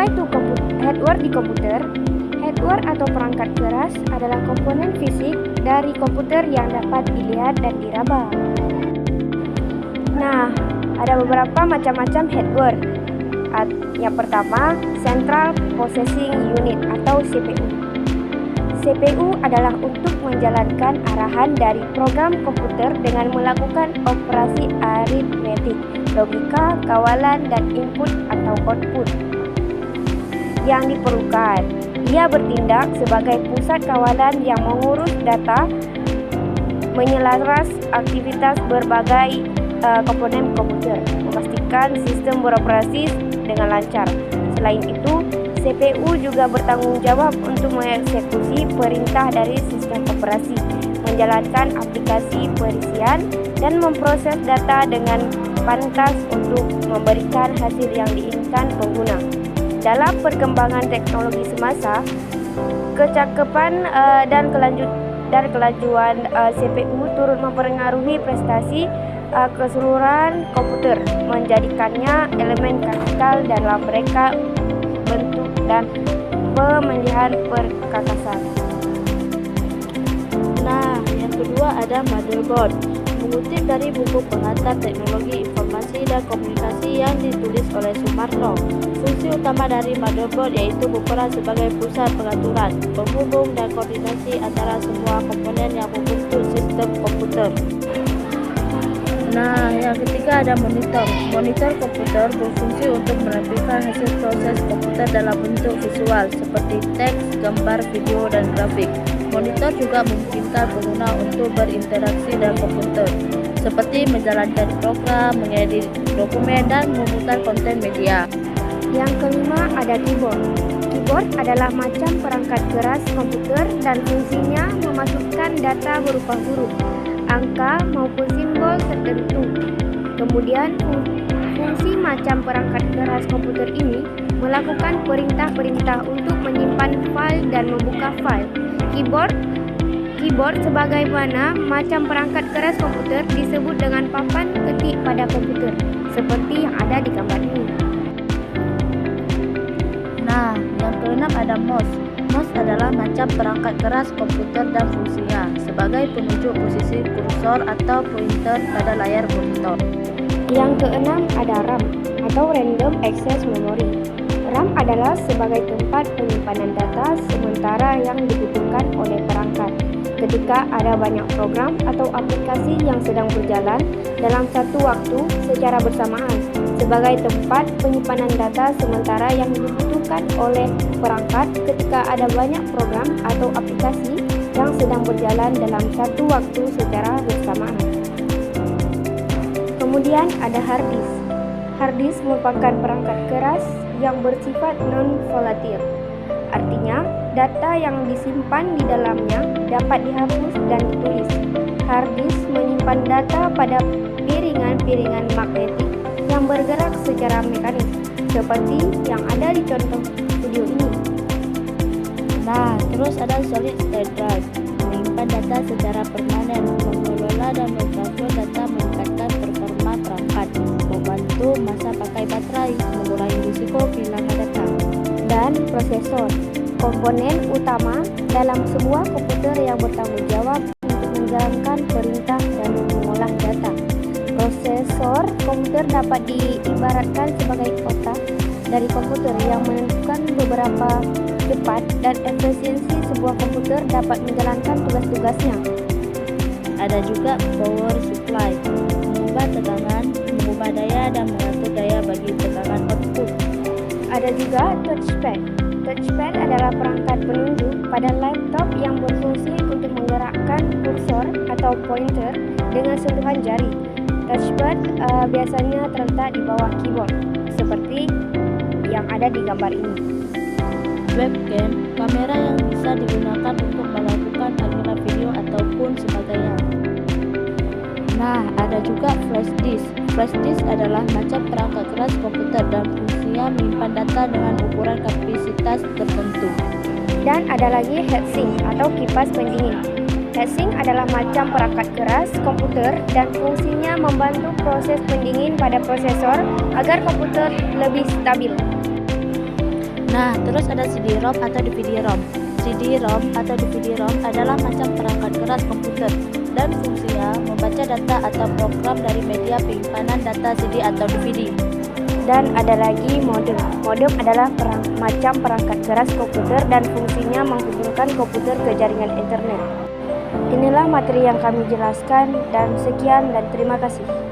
apply to hardware di komputer. Hardware atau perangkat keras adalah komponen fisik dari komputer yang dapat dilihat dan diraba. Nah, ada beberapa macam-macam hardware. Yang pertama, Central Processing Unit atau CPU. CPU adalah untuk menjalankan arahan dari program komputer dengan melakukan operasi aritmetik, logika, kawalan, dan input atau output yang diperlukan. Ia bertindak sebagai pusat kawalan yang mengurus data, menyelaras aktivitas berbagai komponen komputer, memastikan sistem beroperasi dengan lancar. Selain itu, CPU juga bertanggung jawab untuk mengeksekusi perintah dari sistem operasi, menjalankan aplikasi perisian, dan memproses data dengan pantas untuk memberikan hasil yang diinginkan pengguna. Dalam perkembangan teknologi semasa, kecakapan dan kelajuan CPU turut mempengaruhi prestasi keseluruhan komputer, menjadikannya elemen kritikal dalam mereka bentuk dan pemilihan perkakasan. Nah, yang kedua ada motherboard. Mengutip dari buku pengantar teknologi informasi dan komunikasi yang ditulis oleh Sumarno, fungsi utama dari motherboard yaitu berperan sebagai pusat pengaturan, penghubung dan koordinasi antara semua komponen yang membentuk sistem komputer. Nah, yang ketiga ada monitor. Monitor komputer berfungsi untuk menampilkan hasil proses komputer dalam bentuk visual seperti teks, gambar, video, dan grafik. Monitor juga memungkinkan pengguna untuk berinteraksi dengan komputer, seperti menjalankan program, mengedit dokumen, dan memutar konten media. Yang kelima ada keyboard. Keyboard adalah macam perangkat keras komputer dan fungsinya memasukkan data berupa huruf, angka maupun simbol tertentu. Kemudian fungsi macam perangkat keras komputer ini melakukan perintah-perintah untuk menyimpan file dan membuka file. Keyboard sebagaimana macam perangkat keras komputer disebut dengan papan ketik pada komputer, seperti yang ada di gambar ini. Nah, yang keenam ada mouse. Mouse adalah macam perangkat keras komputer dan fungsinya sebagai penunjuk posisi kursor atau pointer pada layar monitor. Yang keenam ada RAM atau Random Access Memory. RAM adalah sebagai tempat penyimpanan data sementara yang dibutuhkan oleh perangkat ketika ada banyak program atau aplikasi yang sedang berjalan dalam satu waktu secara bersamaan, sebagai tempat penyimpanan data sementara yang dibutuhkan oleh perangkat ketika ada banyak program atau aplikasi yang sedang berjalan dalam satu waktu secara bersamaan. Kemudian ada hard disk. Hard disk merupakan perangkat keras yang bersifat non-volatil. Artinya, data yang disimpan di dalamnya dapat dihapus dan ditulis. Hard disk menyimpan data pada piringan-piringan magnetik yang bergerak secara mekanis, seperti yang ada di contoh video ini. Nah, terus ada solid state drive, menyimpan data secara permanen, mengelola dan mentransfer data, meningkatkan performa perangkat, membantu masa pakai baterai, mengurangi risiko kehilangan data. Dan prosesor, komponen utama dalam sebuah komputer yang bertanggung jawab untuk menjalankan perintah dan mengolah data. Prosesor komputer dapat diibaratkan sebagai otak dari komputer yang menentukan beberapa cepat dan efisiensi sebuah komputer dapat menjalankan tugas-tugasnya. Ada juga power supply, mengubah tegangan, mengubah daya dan mengatur daya bagi tegangan output. Ada juga touchpad. Touchpad adalah perangkat penunjuk pada laptop yang berfungsi untuk menggerakkan kursor atau pointer dengan sentuhan jari. Touchpad biasanya terletak di bawah keyboard, seperti yang ada di gambar ini. Webcam, kamera yang bisa digunakan untuk melakukan panggilan video ataupun sebagainya. Nah, ada juga flash disk. Flash disk adalah macam perangkat keras komputer dan fungsinya menyimpan data dengan ukuran kapasitas tertentu. Dan ada lagi heatsink atau kipas pendingin. Heatsink adalah macam perangkat keras komputer dan fungsinya membantu proses pendingin pada prosesor agar komputer lebih stabil. Nah, terus ada CD-ROM atau DVD-ROM. CD-ROM atau DVD-ROM adalah macam perangkat keras komputer dan fungsinya membaca data atau program dari media penyimpanan data CD atau DVD. Dan ada lagi modem. Modem adalah macam perangkat keras komputer dan fungsinya menghubungkan komputer ke jaringan internet. Inilah materi yang kami jelaskan dan sekian dan terima kasih.